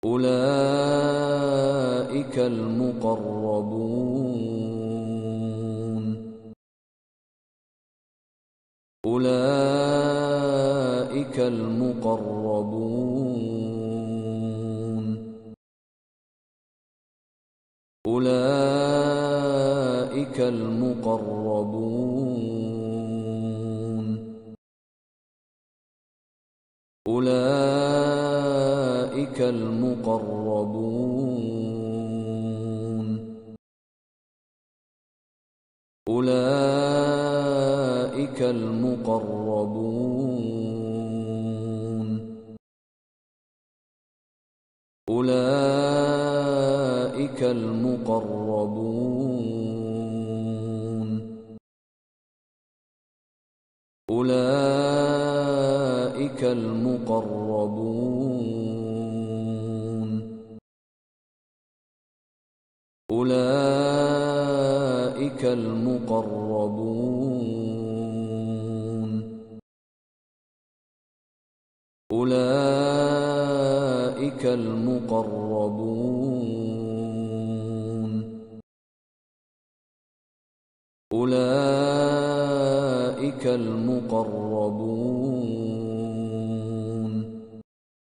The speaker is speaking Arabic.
أولئك المقربون أولئك المقربون أولئك المقربون أولئك المقربون أولئك المقربون أولئك المقربون أولئك المقربون أولئك المقربون أولئك المقربون أولئك المقربون